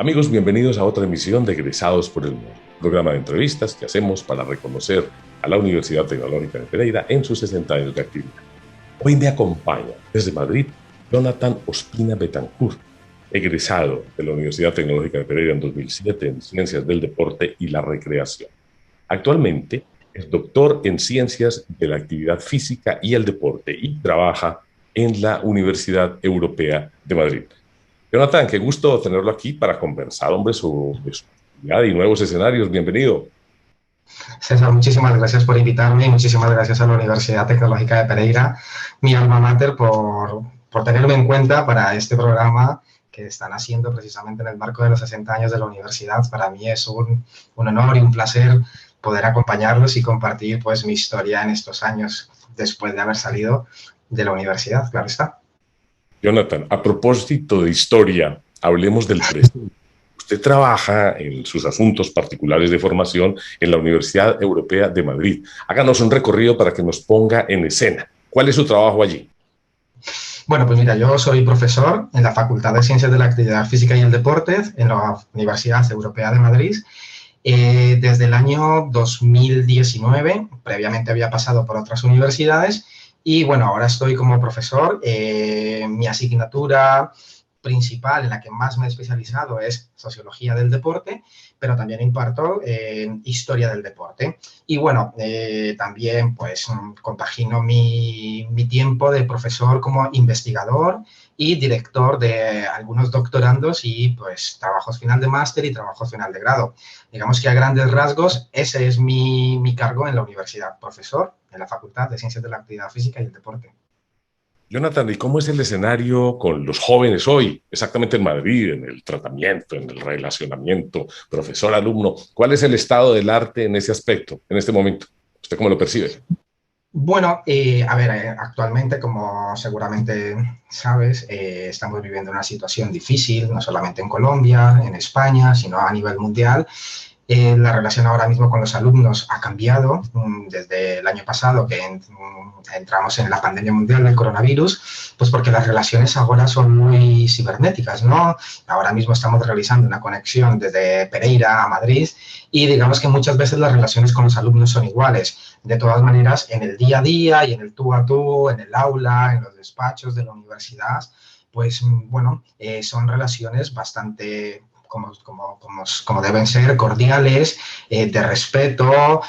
Amigos, bienvenidos a otra emisión de Egresados por el Mundo, programa de entrevistas que hacemos para reconocer a la Universidad Tecnológica de Pereira en sus 60 años de actividad. Hoy me acompaña desde Madrid Jonathan Ospina Betancourt, egresado de la Universidad Tecnológica de Pereira en 2007 en Ciencias del Deporte y la Recreación. Actualmente es doctor en Ciencias de la Actividad Física y el Deporte y trabaja en la Universidad Europea de Madrid. Jonathan, qué gusto tenerlo aquí para conversar, hombre, sobre su actividad y nuevos escenarios. Bienvenido. César, muchísimas gracias por invitarme y muchísimas gracias a la Universidad Tecnológica de Pereira, mi alma mater, por tenerme en cuenta para este programa que están haciendo precisamente en el marco de los 60 años de la universidad. Para mí es un honor y un placer poder acompañarlos y compartir pues mi historia en estos años después de haber salido de la universidad, claro está. Jonathan, a propósito de historia, hablemos del presente. Usted trabaja en sus asuntos particulares de formación en la Universidad Europea de Madrid. Háganos un recorrido para que nos ponga en escena. ¿Cuál es su trabajo allí? Bueno, pues mira, yo soy profesor en la Facultad de Ciencias de la Actividad Física y el Deporte en la Universidad Europea de Madrid. Desde el año 2019, previamente había pasado por otras universidades y bueno, ahora estoy como profesor. Mi asignatura principal en la que más me he especializado es Sociología del Deporte, pero también imparto Historia del Deporte. Y bueno, también pues compagino mi tiempo de profesor como investigador y director de algunos doctorandos y pues trabajos final de máster y trabajos final de grado. Digamos que a grandes rasgos ese es mi cargo en la universidad, profesor en la Facultad de Ciencias de la Actividad Física y el Deporte. Jonathan, ¿y cómo es el escenario con los jóvenes hoy, exactamente en Madrid, en el tratamiento, en el relacionamiento, profesor-alumno? ¿Cuál es el estado del arte en ese aspecto, en este momento? ¿Usted cómo lo percibe? Bueno, a ver, actualmente, como seguramente sabes, estamos viviendo una situación difícil, no solamente en Colombia, en España, sino a nivel mundial. La relación ahora mismo con los alumnos ha cambiado desde el año pasado que entramos en la pandemia mundial del coronavirus, pues porque las relaciones ahora son muy cibernéticas, ¿no? Ahora mismo estamos realizando una conexión desde Pereira a Madrid y digamos que muchas veces las relaciones con los alumnos son iguales. De todas maneras, en el día a día y en el tú a tú, en el aula, en los despachos de la universidad, pues bueno, son relaciones bastante como deben ser, cordiales, de respeto,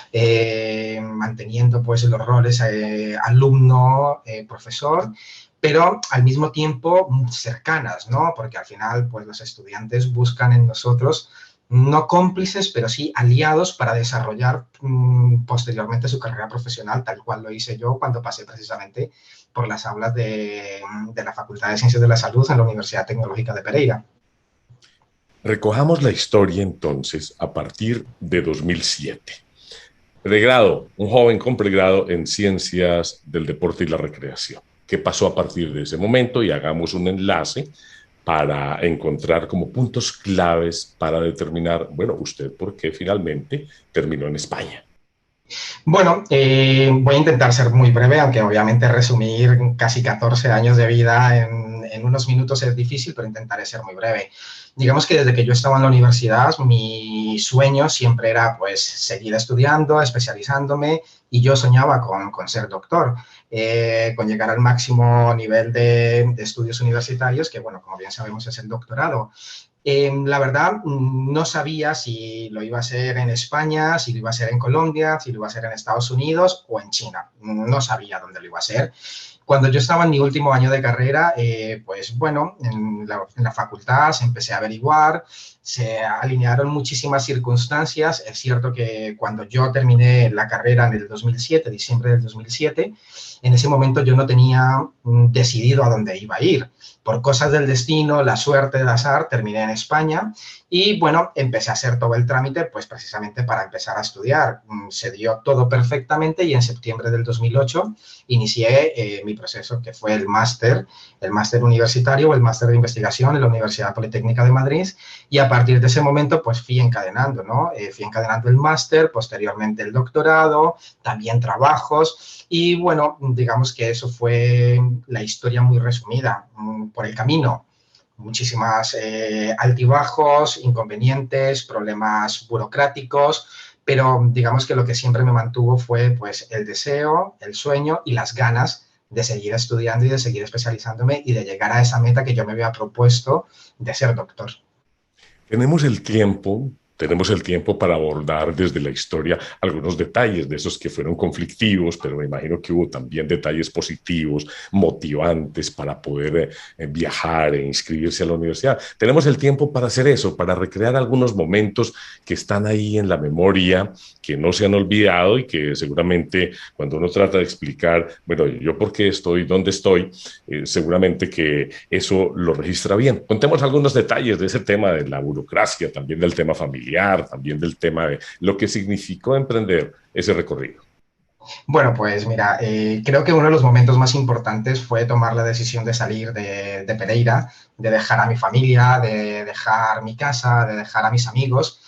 manteniendo pues los roles alumno, profesor, pero al mismo tiempo cercanas, ¿no? Porque al final pues los estudiantes buscan en nosotros no cómplices, pero sí aliados para desarrollar posteriormente su carrera profesional, tal cual lo hice yo cuando pasé precisamente por las aulas de la Facultad de Ciencias de la Salud en la Universidad Tecnológica de Pereira. Recojamos la historia entonces a partir de 2007. Pregrado, un joven con pregrado en Ciencias del Deporte y la Recreación. ¿Qué pasó a partir de ese momento? Y hagamos un enlace para encontrar como puntos claves para determinar, bueno, usted por qué finalmente terminó en España. Bueno, voy a intentar ser muy breve, aunque obviamente resumir casi 14 años de vida en unos minutos es difícil, pero intentaré ser muy breve. Digamos que desde que yo estaba en la universidad, mi sueño siempre era pues seguir estudiando, especializándome, y yo soñaba con ser doctor, con llegar al máximo nivel de estudios universitarios, que bueno, como bien sabemos es el doctorado. La verdad, no sabía si lo iba a hacer en España, si lo iba a hacer en Colombia, si lo iba a hacer en Estados Unidos o en China. No sabía dónde lo iba a hacer. Cuando yo estaba en mi último año de carrera, pues bueno, en la facultad se empecé a averiguar, se alinearon muchísimas circunstancias. Es cierto que cuando yo terminé la carrera en el 2007, diciembre del 2007, en ese momento yo no tenía decidido a dónde iba a ir. Por cosas del destino, la suerte, el azar, terminé en España y, bueno, empecé a hacer todo el trámite, pues precisamente para empezar a estudiar. Se dio todo perfectamente y en septiembre del 2008 inicié mi proceso, que fue el máster universitario o el máster de investigación en la Universidad Politécnica de Madrid, y a partir de ese momento, pues fui encadenando, ¿no? Fui encadenando el máster, posteriormente el doctorado, también trabajos, y bueno, digamos que eso fue la historia muy resumida. Por el camino muchísimas altibajos, inconvenientes, problemas burocráticos, pero digamos que lo que siempre me mantuvo fue pues el deseo, el sueño y las ganas de seguir estudiando y de seguir especializándome y de llegar a esa meta que yo me había propuesto de ser doctor. Tenemos el tiempo para abordar desde la historia algunos detalles de esos que fueron conflictivos, pero me imagino que hubo también detalles positivos, motivantes para poder viajar e inscribirse a la universidad. Tenemos el tiempo para hacer eso, para recrear algunos momentos que están ahí en la memoria, que no se han olvidado y que seguramente cuando uno trata de explicar, bueno, yo por qué estoy, dónde estoy, seguramente que eso lo registra bien. Contemos algunos detalles de ese tema de la burocracia, también del tema familiar, también del tema de lo que significó emprender ese recorrido. Bueno, pues mira, creo que uno de los momentos más importantes fue tomar la decisión de salir de Pereira, de dejar a mi familia, de dejar mi casa, de dejar a mis amigos,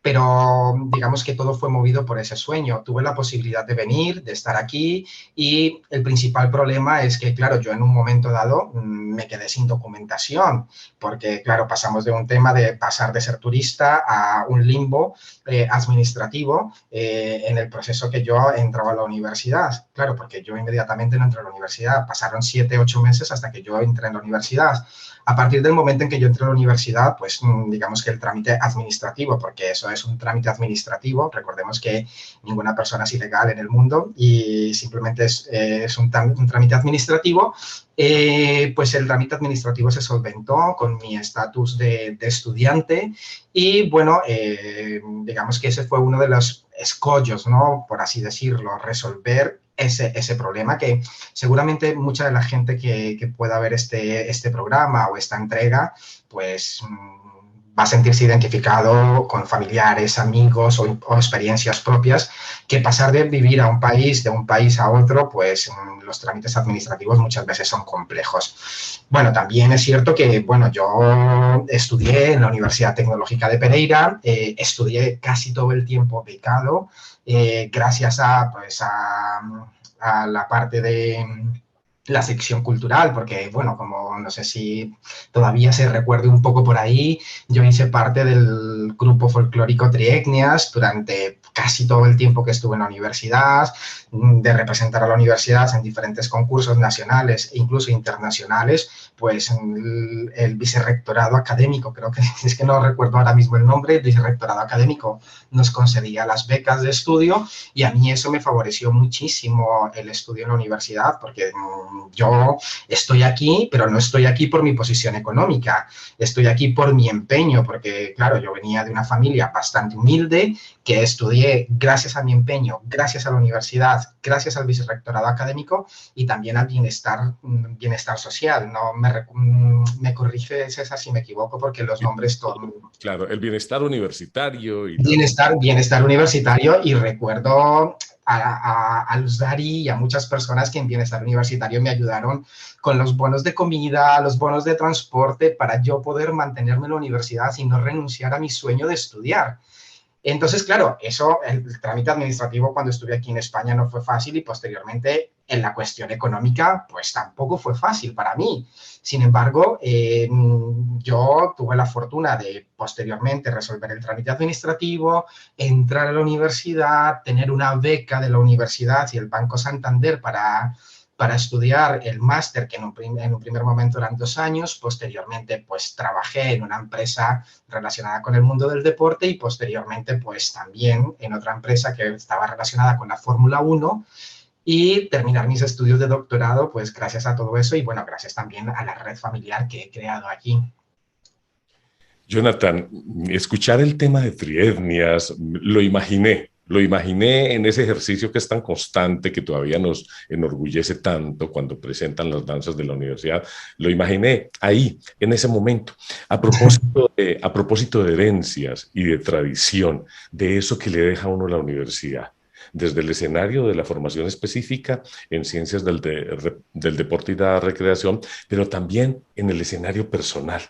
pero digamos que todo fue movido por ese sueño. Tuve la posibilidad de venir, de estar aquí y el principal problema es que, claro, yo en un momento dado me quedé sin documentación, porque, claro, pasamos de un tema de pasar de ser turista a un limbo administrativo en el proceso que yo entraba a la universidad. Claro, porque yo inmediatamente no entré a la universidad, pasaron 7, 8 meses hasta que yo entré en la universidad. A partir del momento en que yo entré a la universidad, pues digamos que el trámite administrativo, porque eso es un trámite administrativo, recordemos que ninguna persona es ilegal en el mundo y simplemente es un trámite administrativo, pues el trámite administrativo se solventó con mi estatus de estudiante y bueno, digamos que ese fue uno de los escollos, ¿no? Por así decirlo, resolver ese problema que seguramente mucha de la gente que pueda ver este programa o esta entrega, pues va a sentirse identificado con familiares, amigos o experiencias propias, que pasar de vivir a un país, de un país a otro, pues los trámites administrativos muchas veces son complejos. Bueno, también es cierto que, bueno, yo estudié en la Universidad Tecnológica de Pereira, estudié casi todo el tiempo becado, gracias pues, a la parte de la sección cultural, porque, bueno, como no sé si todavía se recuerde un poco por ahí, yo hice parte del grupo folclórico Trietnias durante casi todo el tiempo que estuve en la universidad, de representar a la universidad en diferentes concursos nacionales e incluso internacionales, pues el vicerrectorado académico, creo que es que no recuerdo ahora mismo el nombre, el vicerrectorado académico nos concedía las becas de estudio y a mí eso me favoreció muchísimo el estudio en la universidad, porque yo estoy aquí, pero no estoy aquí por mi posición económica, estoy aquí por mi empeño, porque claro, yo venía de una familia bastante humilde, que estudié gracias a mi empeño, gracias a la universidad, gracias al vicerrectorado académico y también al bienestar social. No me corrige, César, si me equivoco, porque los nombres todos. Claro, el bienestar universitario y la... Bienestar universitario y recuerdo a Luz Dari y a muchas personas que en bienestar universitario me ayudaron con los bonos de comida, los bonos de transporte para yo poder mantenerme en la universidad y no renunciar a mi sueño de estudiar. Entonces, claro, eso, el trámite administrativo cuando estuve aquí en España no fue fácil y posteriormente en la cuestión económica, pues tampoco fue fácil para mí. Sin embargo, yo tuve la fortuna de posteriormente resolver el trámite administrativo, entrar a la universidad, tener una beca de la universidad y el Banco Santander para estudiar el máster, que en un primer momento eran 2 años, posteriormente pues trabajé en una empresa relacionada con el mundo del deporte y posteriormente pues también en otra empresa que estaba relacionada con la Fórmula 1 y terminar mis estudios de doctorado pues gracias a todo eso y bueno, gracias también a la red familiar que he creado aquí. Jonathan, escuchar el tema de trietnias, lo imaginé en ese ejercicio que es tan constante, que todavía nos enorgullece tanto cuando presentan las danzas de la universidad, lo imaginé ahí, en ese momento. A propósito de herencias y de tradición, de eso que le deja a uno la universidad, desde el escenario de la formación específica en ciencias del deporte y la recreación, pero también en el escenario personal.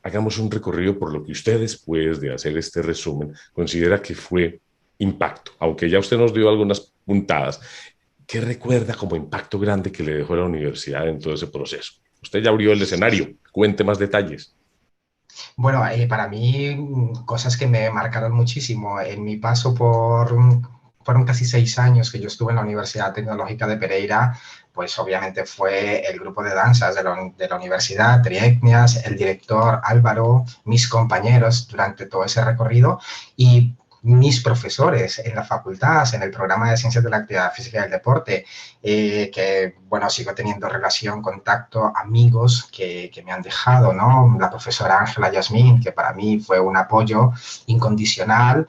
Hagamos un recorrido por lo que usted, después de hacer este resumen, considera que fue impacto, aunque ya usted nos dio algunas puntadas. ¿Qué recuerda como impacto grande que le dejó la universidad en todo ese proceso? Usted ya abrió el escenario, cuente más detalles. Bueno, para mí, cosas que me marcaron muchísimo en mi paso fueron casi 6 años que yo estuve en la Universidad Tecnológica de Pereira, pues obviamente fue el grupo de danzas de la universidad, Trietnias, el director Álvaro, mis compañeros durante todo ese recorrido y mis profesores en la facultad, en el programa de Ciencias de la Actividad Física y del Deporte, que, bueno, sigo teniendo relación, contacto, amigos que me han dejado, ¿no? La profesora Ángela Yasmín, que para mí fue un apoyo incondicional.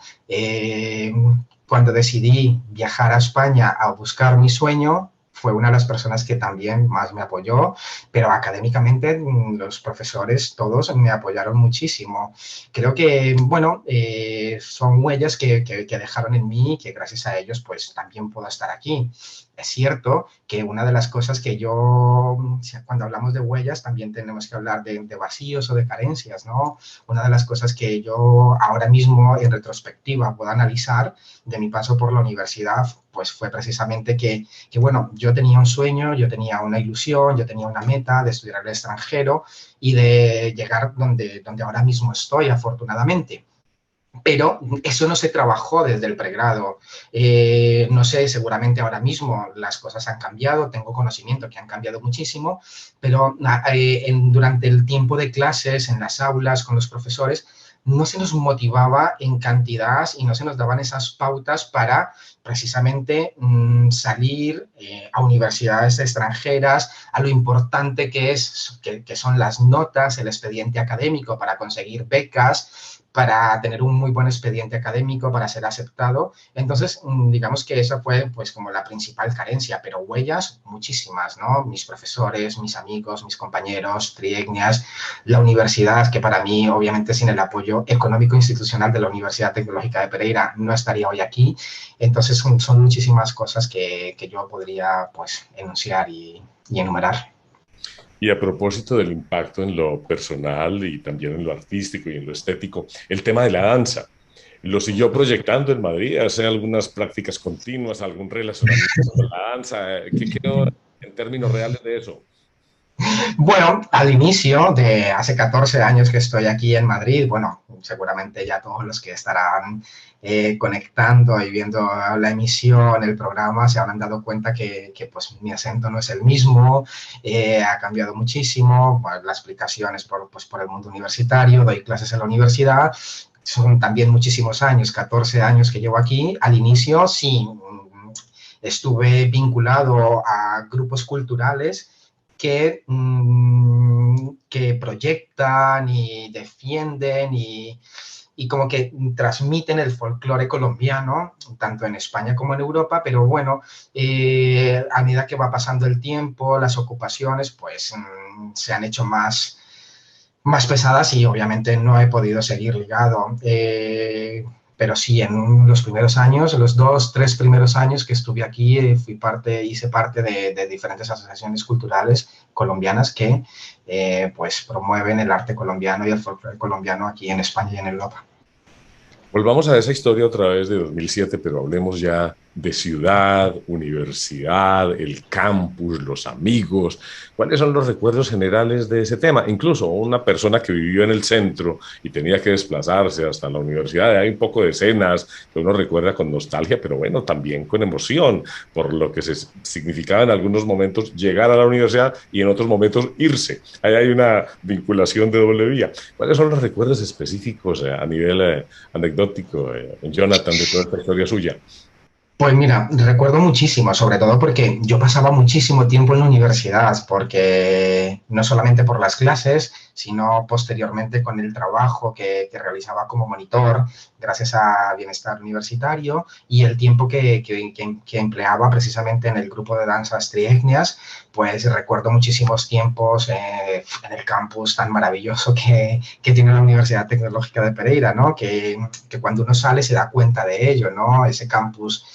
Cuando decidí viajar a España a buscar mi sueño, fue una de las personas que también más me apoyó, pero académicamente los profesores todos me apoyaron muchísimo. Creo que, bueno, son huellas que dejaron en mí y que gracias a ellos pues también puedo estar aquí. Es cierto que una de las cosas que yo, cuando hablamos de huellas, también tenemos que hablar de vacíos o de carencias, ¿no? Una de las cosas que yo ahora mismo en retrospectiva puedo analizar de mi paso por la universidad, pues fue precisamente bueno, yo tenía un sueño, yo tenía una ilusión, yo tenía una meta de estudiar al extranjero y de llegar donde ahora mismo estoy, afortunadamente. Pero eso no se trabajó desde el pregrado. No sé, seguramente ahora mismo las cosas han cambiado, tengo conocimiento que han cambiado muchísimo, pero durante el tiempo de clases, en las aulas, con los profesores, no se nos motivaba en cantidad y no se nos daban esas pautas para precisamente salir a universidades extranjeras, a lo importante que son las notas, el expediente académico para conseguir becas, para tener un muy buen expediente académico, para ser aceptado. Entonces, digamos que esa fue pues como la principal carencia, pero huellas muchísimas, ¿no? Mis profesores, mis amigos, mis compañeros, Trietnias, la universidad, que para mí, obviamente, sin el apoyo económico institucional de la Universidad Tecnológica de Pereira, no estaría hoy aquí. Entonces, son muchísimas cosas que yo podría, pues, enunciar y enumerar. Y a propósito del impacto en lo personal y también en lo artístico y en lo estético, el tema de la danza. ¿Lo siguió proyectando en Madrid? ¿Hace algunas prácticas continuas, algún relacionamiento con la danza? ¿Qué quedó en términos reales de eso? Bueno, al inicio de hace 14 años que estoy aquí en Madrid, bueno, seguramente ya todos los que estarán conectando y viendo la emisión, el programa, se habrán dado cuenta pues mi acento no es el mismo, ha cambiado muchísimo, bueno, la explicación es pues, por el mundo universitario, doy clases en la universidad, son también muchísimos años, 14 años que llevo aquí. Al inicio sí, estuve vinculado a grupos culturales que proyectan y defienden y como que transmiten el folclore colombiano, tanto en España como en Europa, pero bueno, a medida que va pasando el tiempo, las ocupaciones, pues se han hecho más pesadas y obviamente no he podido seguir ligado. Pero sí, en los primeros años, los 2, 3 primeros años que estuve aquí, hice parte de diferentes asociaciones culturales colombianas que pues promueven el arte colombiano y el folclore colombiano aquí en España y en Europa. Volvamos a esa historia otra vez de 2007, pero hablemos ya de ciudad, universidad, el campus, los amigos. ¿Cuáles son los recuerdos generales de ese tema? Incluso una persona que vivió en el centro y tenía que desplazarse hasta la universidad. Hay un poco de escenas que uno recuerda con nostalgia, pero bueno, también con emoción, por lo que se significaba en algunos momentos llegar a la universidad y en otros momentos irse. Ahí hay una vinculación de doble vía. ¿Cuáles son los recuerdos específicos a nivel anecdótico, Jonathan, de toda esta historia suya? Pues mira, recuerdo muchísimo, sobre todo porque yo pasaba muchísimo tiempo en la universidad, porque no solamente por las clases, sino posteriormente con el trabajo que realizaba como monitor, gracias a Bienestar Universitario, y el tiempo que empleaba precisamente en el grupo de danzas Trietnias, pues recuerdo muchísimos tiempos en el campus tan maravilloso que tiene la Universidad Tecnológica de Pereira, ¿no? Que cuando uno sale se da cuenta de ello, ¿no? Ese campus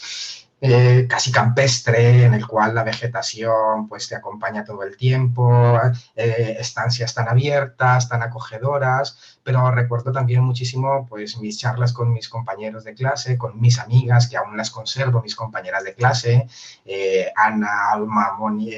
casi campestre, en el cual la vegetación pues te acompaña todo el tiempo, estancias tan abiertas, tan acogedoras, pero recuerdo también muchísimo pues mis charlas con mis compañeros de clase, con mis amigas, que aún las conservo, mis compañeras de clase, Ana, Alma, Moni,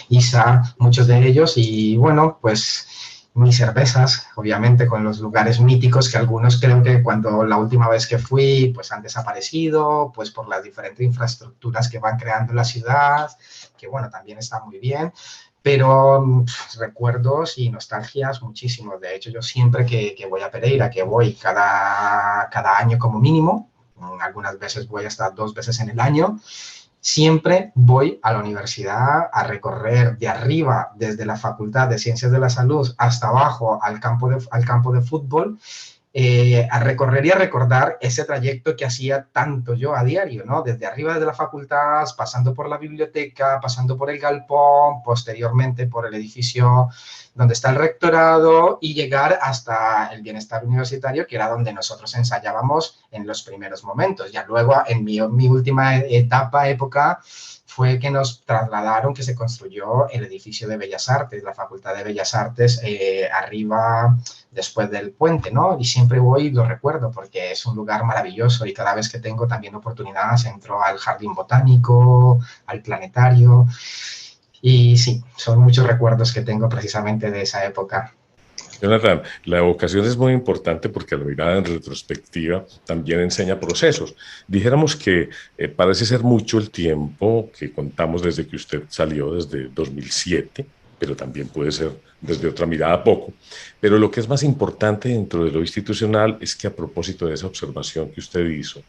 Isa, muchos de ellos, y bueno, pues mis cervezas, obviamente con los lugares míticos que algunos creo que cuando la última vez que fui pues han desaparecido, pues por las diferentes infraestructuras que van creando en la ciudad, que bueno, también está muy bien, pero recuerdos y nostalgias muchísimos. De hecho, yo siempre que voy a Pereira, que voy cada año como mínimo, algunas veces voy hasta 2 veces en el año, siempre voy a la universidad a recorrer de arriba, desde la Facultad de Ciencias de la Salud hasta abajo al campo de fútbol, a recorrer y a recordar ese trayecto que hacía tanto yo a diario, ¿no? Desde arriba de la facultad, pasando por la biblioteca, pasando por el galpón, posteriormente por el edificio donde está el rectorado y llegar hasta el bienestar universitario, que era donde nosotros ensayábamos en los primeros momentos. Ya luego, en mi última época, fue que nos trasladaron, que se construyó el edificio de Bellas Artes, la Facultad de Bellas Artes, arriba después del puente, ¿no? Y siempre voy y lo recuerdo porque es un lugar maravilloso y cada vez que tengo también oportunidades entro al jardín botánico, al planetario y sí, son muchos recuerdos que tengo precisamente de esa época. Jonathan, la evocación es muy importante porque la mirada en retrospectiva también enseña procesos. Dijéramos que parece ser mucho el tiempo que contamos desde que usted salió, desde 2007, pero también puede ser desde otra mirada poco. Pero lo que es más importante dentro de lo institucional es que a propósito de esa observación que usted hizo,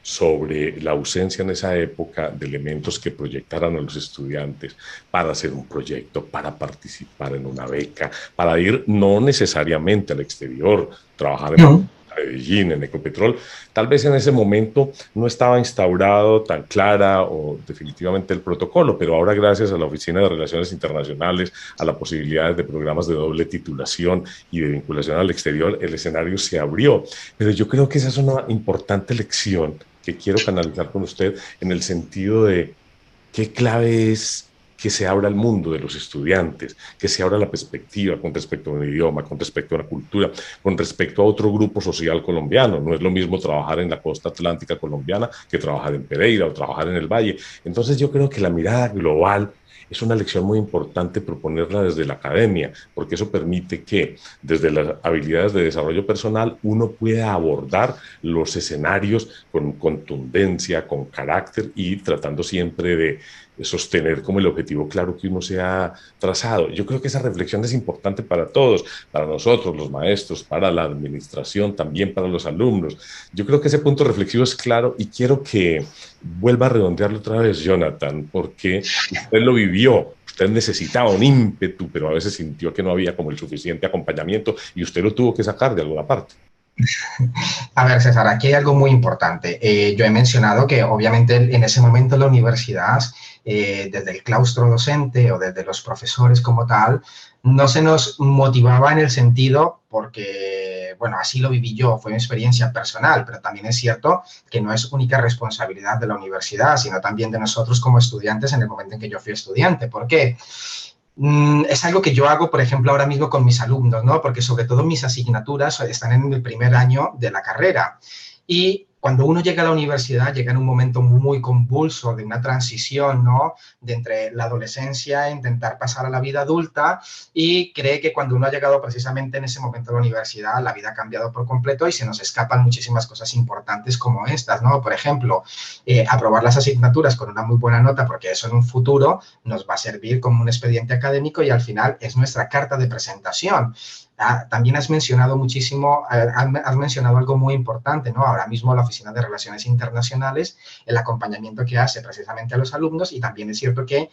sobre la ausencia en esa época de elementos que proyectaran a los estudiantes para hacer un proyecto, para participar en una beca, para ir no necesariamente al exterior, trabajar en Medellín, en Ecopetrol. Tal vez en ese momento no estaba instaurado tan clara o definitivamente el protocolo, pero ahora gracias a la Oficina de Relaciones Internacionales, a la posibilidad de programas de doble titulación y de vinculación al exterior, el escenario se abrió. Pero yo creo que esa es una importante lección que quiero canalizar con usted en el sentido de qué clave es que se abra el mundo de los estudiantes, que se abra la perspectiva con respecto a un idioma, con respecto a una cultura, con respecto a otro grupo social colombiano. No es lo mismo trabajar en la costa atlántica colombiana que trabajar en Pereira o trabajar en el Valle. Entonces yo creo que la mirada global es una lección muy importante proponerla desde la academia, porque eso permite que desde las habilidades de desarrollo personal uno pueda abordar los escenarios con contundencia, con carácter y tratando siempre de sostener como el objetivo claro que uno se ha trazado. Yo creo que esa reflexión es importante para todos, para nosotros, los maestros, para la administración, también para los alumnos. Yo creo que ese punto reflexivo es claro y quiero que vuelva a redondearlo otra vez, Jonathan, porque usted lo vivió. Usted necesitaba un ímpetu, pero a veces sintió que no había como el suficiente acompañamiento y usted lo tuvo que sacar de alguna parte. A ver, César, aquí hay algo muy importante. Yo he mencionado que obviamente en ese momento la universidad, desde el claustro docente o desde los profesores como tal, no se nos motivaba en el sentido porque, bueno, así lo viví yo, fue una experiencia personal, pero también es cierto que no es única responsabilidad de la universidad, sino también de nosotros como estudiantes en el momento en que yo fui estudiante. ¿Por qué? Es algo que yo hago, por ejemplo, ahora mismo con mis alumnos, ¿no? Porque sobre todo mis asignaturas están en el primer año de la carrera. Y cuando uno llega a la universidad, llega en un momento muy convulso de una transición, ¿no? De entre la adolescencia, intentar pasar a la vida adulta y cree que cuando uno ha llegado precisamente en ese momento a la universidad, la vida ha cambiado por completo y se nos escapan muchísimas cosas importantes como estas, ¿no? Por ejemplo, aprobar las asignaturas con una muy buena nota porque eso en un futuro nos va a servir como un expediente académico y al final es nuestra carta de presentación. También has mencionado muchísimo, has mencionado algo muy importante, ¿no? Ahora mismo la Oficina de Relaciones Internacionales, el acompañamiento que hace precisamente a los alumnos y también es cierto que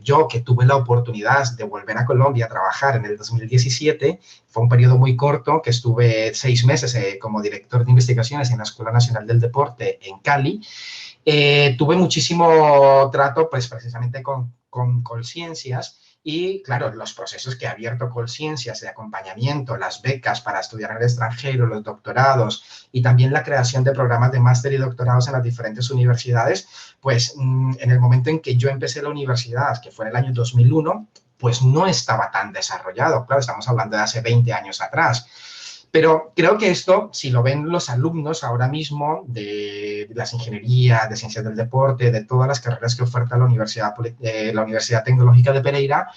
yo que tuve la oportunidad de volver a Colombia a trabajar en el 2017, fue un periodo muy corto que estuve 6 meses como director de investigaciones en la Escuela Nacional del Deporte en Cali. Tuve muchísimo trato pues precisamente con Colciencias y, claro, los procesos que ha abierto Colciencias de acompañamiento, las becas para estudiar en el extranjero, los doctorados y también la creación de programas de máster y doctorados en las diferentes universidades, pues en el momento en que yo empecé la universidad, que fue en el año 2001, pues no estaba tan desarrollado. Claro, estamos hablando de hace 20 años atrás. Pero creo que esto, si lo ven los alumnos ahora mismo de las ingenierías, de ciencias del deporte, de todas las carreras que oferta la Universidad Tecnológica de Pereira,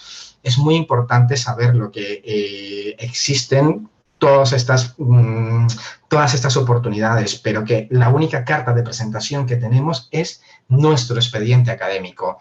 es muy importante saber lo que existen todas estas oportunidades, pero que la única carta de presentación que tenemos es nuestro expediente académico,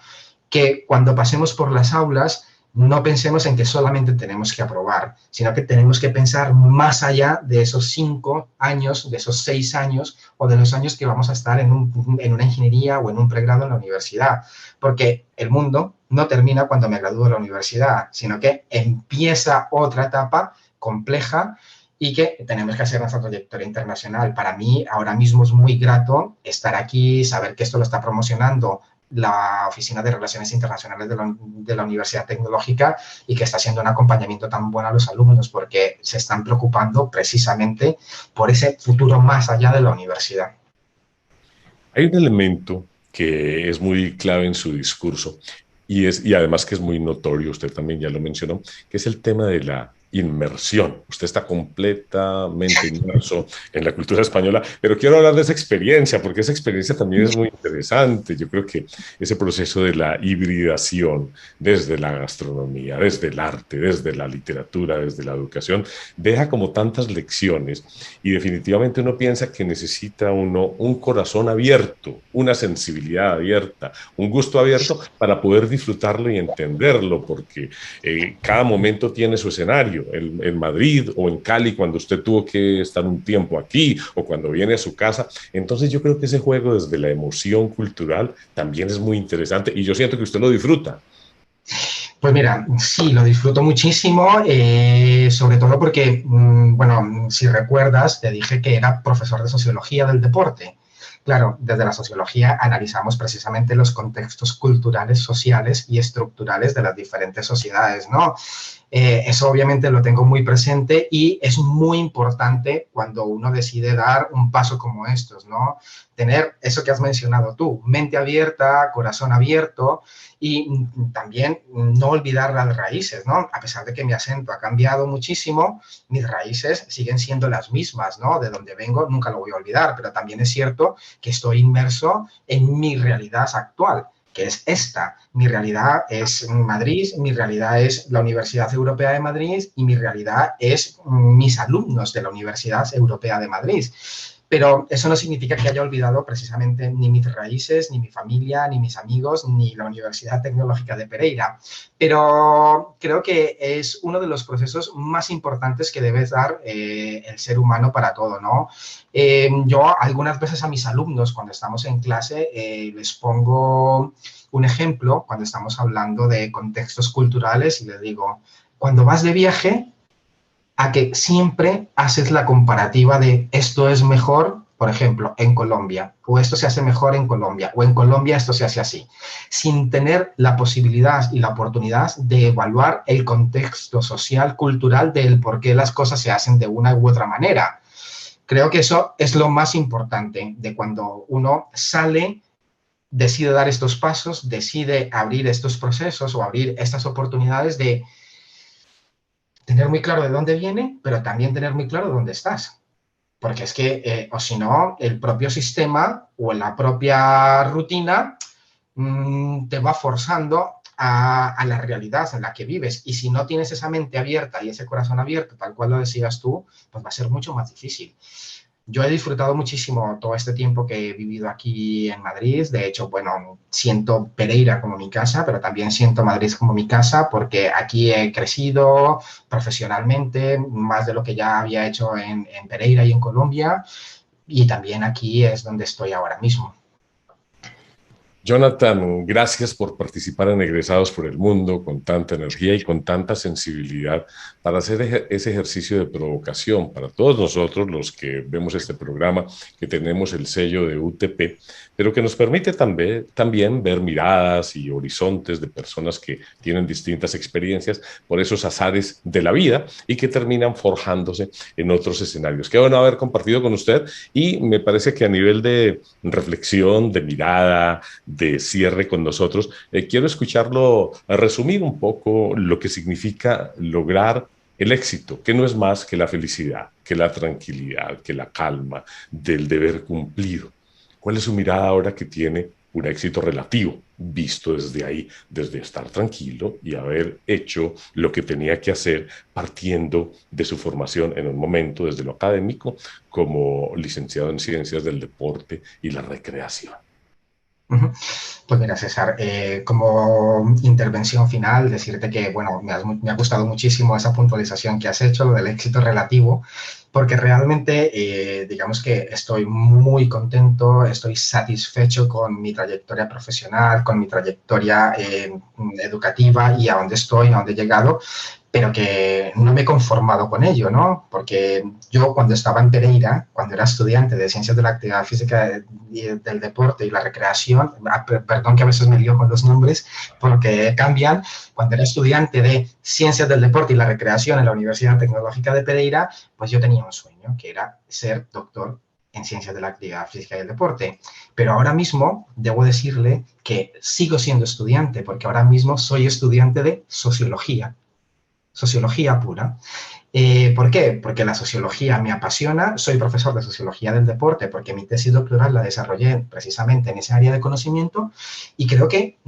que cuando pasemos por las aulas no pensemos en que solamente tenemos que aprobar, sino que tenemos que pensar más allá de esos 5 años, de esos 6 años o de los años que vamos a estar en una ingeniería o en un pregrado en la universidad, porque el mundo no termina cuando me gradúo de la universidad, sino que empieza otra etapa compleja y que tenemos que hacer nuestra trayectoria internacional. Para mí, ahora mismo es muy grato estar aquí, saber que esto lo está promocionando la Oficina de Relaciones Internacionales de la Universidad Tecnológica y que está haciendo un acompañamiento tan bueno a los alumnos porque se están preocupando precisamente por ese futuro más allá de la universidad. Hay un elemento que es muy clave en su discurso y además que es muy notorio, usted también ya lo mencionó, que es el tema de la inmersión. Usted está completamente inmerso en la cultura española, pero quiero hablar de esa experiencia, porque esa experiencia también es muy interesante. Yo creo que ese proceso de la hibridación desde la gastronomía, desde el arte, desde la literatura, desde la educación, deja como tantas lecciones y definitivamente uno piensa que necesita uno un corazón abierto, una sensibilidad abierta, un gusto abierto para poder disfrutarlo y entenderlo, porque cada momento tiene su escenario. En Madrid o en Cali cuando usted tuvo que estar un tiempo aquí o cuando viene a su casa. Entonces yo creo que ese juego desde la emoción cultural también es muy interesante y yo siento que usted lo disfruta. Pues mira, sí, lo disfruto muchísimo, sobre todo porque, bueno, si recuerdas, te dije que era profesor de Sociología del Deporte. Claro, desde la sociología analizamos precisamente los contextos culturales, sociales y estructurales de las diferentes sociedades, ¿no? Eso obviamente lo tengo muy presente y es muy importante cuando uno decide dar un paso como estos, ¿no? Tener eso que has mencionado tú, mente abierta, corazón abierto y también no olvidar las raíces, ¿no? A pesar de que mi acento ha cambiado muchísimo, mis raíces siguen siendo las mismas, ¿no? De donde vengo nunca lo voy a olvidar, pero también es cierto que estoy inmerso en mi realidad actual, que es esta. Mi realidad es Madrid, mi realidad es la Universidad Europea de Madrid y mi realidad es mis alumnos de la Universidad Europea de Madrid. Pero eso no significa que haya olvidado precisamente ni mis raíces, ni mi familia, ni mis amigos, ni la Universidad Tecnológica de Pereira. Pero creo que es uno de los procesos más importantes que debe dar el ser humano para todo, ¿no? Yo algunas veces a mis alumnos, cuando estamos en clase, les pongo un ejemplo, cuando estamos hablando de contextos culturales, y les digo, cuando vas de viaje, a que siempre haces la comparativa de esto es mejor, por ejemplo, en Colombia, o esto se hace mejor en Colombia, o en Colombia esto se hace así, sin tener la posibilidad y la oportunidad de evaluar el contexto social, cultural del por qué las cosas se hacen de una u otra manera. Creo que eso es lo más importante de cuando uno sale, decide dar estos pasos, decide abrir estos procesos o abrir estas oportunidades de tener muy claro de dónde viene, pero también tener muy claro dónde estás. Porque es que, o si no, el propio sistema o la propia rutina te va forzando a la realidad en la que vives. Y si no tienes esa mente abierta y ese corazón abierto, tal cual lo decías tú, pues va a ser mucho más difícil. Yo he disfrutado muchísimo todo este tiempo que he vivido aquí en Madrid. De hecho, bueno, siento Pereira como mi casa, pero también siento Madrid como mi casa porque aquí he crecido profesionalmente, más de lo que ya había hecho en Pereira y en Colombia. Y también aquí es donde estoy ahora mismo. Jonathan, gracias por participar en Egresados por el Mundo con tanta energía y con tanta sensibilidad para hacer ese ejercicio de provocación para todos nosotros los que vemos este programa, que tenemos el sello de UTP, pero que nos permite también ver miradas y horizontes de personas que tienen distintas experiencias por esos azares de la vida y que terminan forjándose en otros escenarios. Qué bueno haber compartido con usted y me parece que a nivel de reflexión, de mirada, de cierre con nosotros, quiero escucharlo a resumir un poco lo que significa lograr El éxito, que no es más que la felicidad, que la tranquilidad, que la calma del deber cumplido. ¿Cuál es su mirada ahora que tiene un éxito relativo, visto desde ahí, desde estar tranquilo y haber hecho lo que tenía que hacer partiendo de su formación en un momento desde lo académico como licenciado en Ciencias del Deporte y la Recreación? Ujú. Pues mira, César, como intervención final, decirte que, bueno, me ha gustado muchísimo esa puntualización que has hecho, lo del éxito relativo, porque realmente, digamos que estoy muy contento, estoy satisfecho con mi trayectoria profesional, con mi trayectoria educativa y a dónde estoy, a dónde he llegado, pero que no me he conformado con ello, ¿no? Porque yo cuando estaba en Pereira, cuando era estudiante de Ciencias de la Actividad Física y del Deporte y la Recreación, perdón que a veces me lío con los nombres porque cambian, cuando era estudiante de Ciencias del Deporte y la Recreación en la Universidad Tecnológica de Pereira, pues yo tenía un sueño, que era ser doctor en Ciencias de la Actividad Física y el Deporte. Pero ahora mismo debo decirle que sigo siendo estudiante, porque ahora mismo soy estudiante de sociología pura. ¿Por qué? Porque la sociología me apasiona, soy profesor de sociología del deporte porque mi tesis doctoral la desarrollé precisamente en esa área de conocimiento y creo que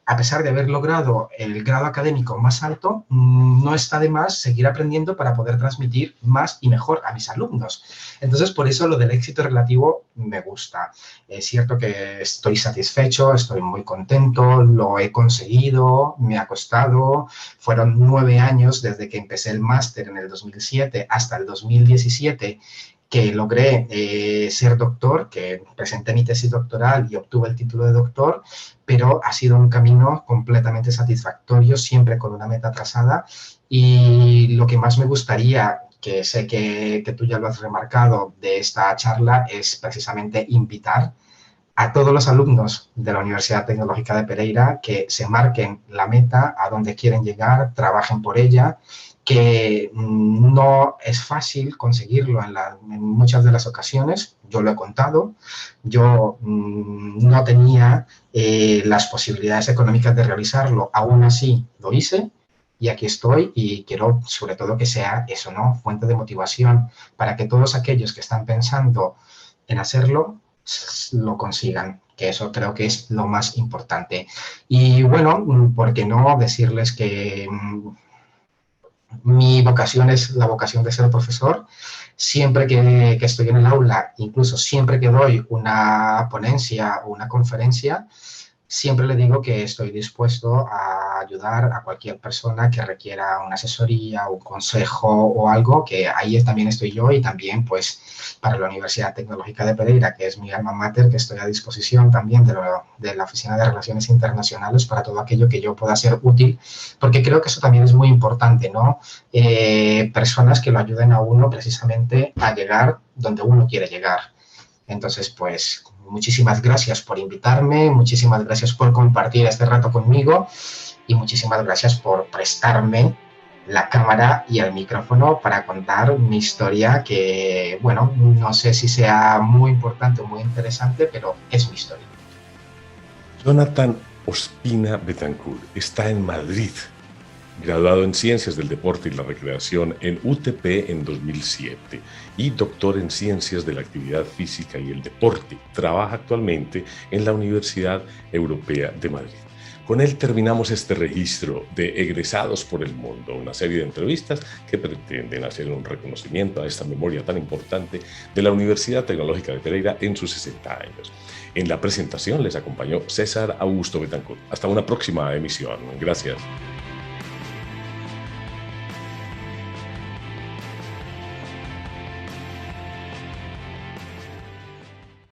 a pesar de haber logrado el grado académico más alto, no está de más seguir aprendiendo para poder transmitir más y mejor a mis alumnos. Entonces, por eso lo del éxito relativo me gusta. Es cierto que estoy satisfecho, estoy muy contento, lo he conseguido, me ha costado, fueron 9 años desde que empecé el máster en el 2007 hasta el 2017 que logré ser doctor, que presenté mi tesis doctoral y obtuve el título de doctor, pero ha sido un camino completamente satisfactorio, siempre con una meta trazada. Y lo que más me gustaría, que sé que tú ya lo has remarcado de esta charla, es precisamente invitar a todos los alumnos de la Universidad Tecnológica de Pereira que se marquen la meta, a dónde quieren llegar, trabajen por ella, que no es fácil conseguirlo en muchas de las ocasiones, yo lo he contado, yo no tenía las posibilidades económicas de realizarlo, aún así lo hice y aquí estoy y quiero sobre todo que sea eso, ¿no? Fuente de motivación para que todos aquellos que están pensando en hacerlo lo consigan, que eso creo que es lo más importante. Y bueno, ¿por qué no decirles que mi vocación es la vocación de ser profesor? Siempre que estoy en el aula, incluso siempre que doy una ponencia o una conferencia, siempre le digo que estoy dispuesto a ayudar a cualquier persona que requiera una asesoría, un consejo o algo, que ahí también estoy yo y también pues para la Universidad Tecnológica de Pereira, que es mi alma mater, que estoy a disposición también de la Oficina de Relaciones Internacionales para todo aquello que yo pueda ser útil, porque creo que eso también es muy importante, ¿no? Personas que lo ayuden a uno precisamente a llegar donde uno quiere llegar. Entonces, pues, muchísimas gracias por invitarme, muchísimas gracias por compartir este rato conmigo y muchísimas gracias por prestarme la cámara y el micrófono para contar mi historia que, bueno, no sé si sea muy importante o muy interesante, pero es mi historia. Jonathan Ospina Betancourt está en Madrid, graduado en Ciencias del Deporte y la Recreación en UTP en 2007 y doctor en Ciencias de la Actividad Física y el Deporte. Trabaja actualmente en la Universidad Europea de Madrid. Con él terminamos este registro de Egresados por el Mundo, una serie de entrevistas que pretenden hacer un reconocimiento a esta memoria tan importante de la Universidad Tecnológica de Pereira en sus 60 años. En la presentación les acompañó César Augusto Betancourt. Hasta una próxima emisión. Gracias.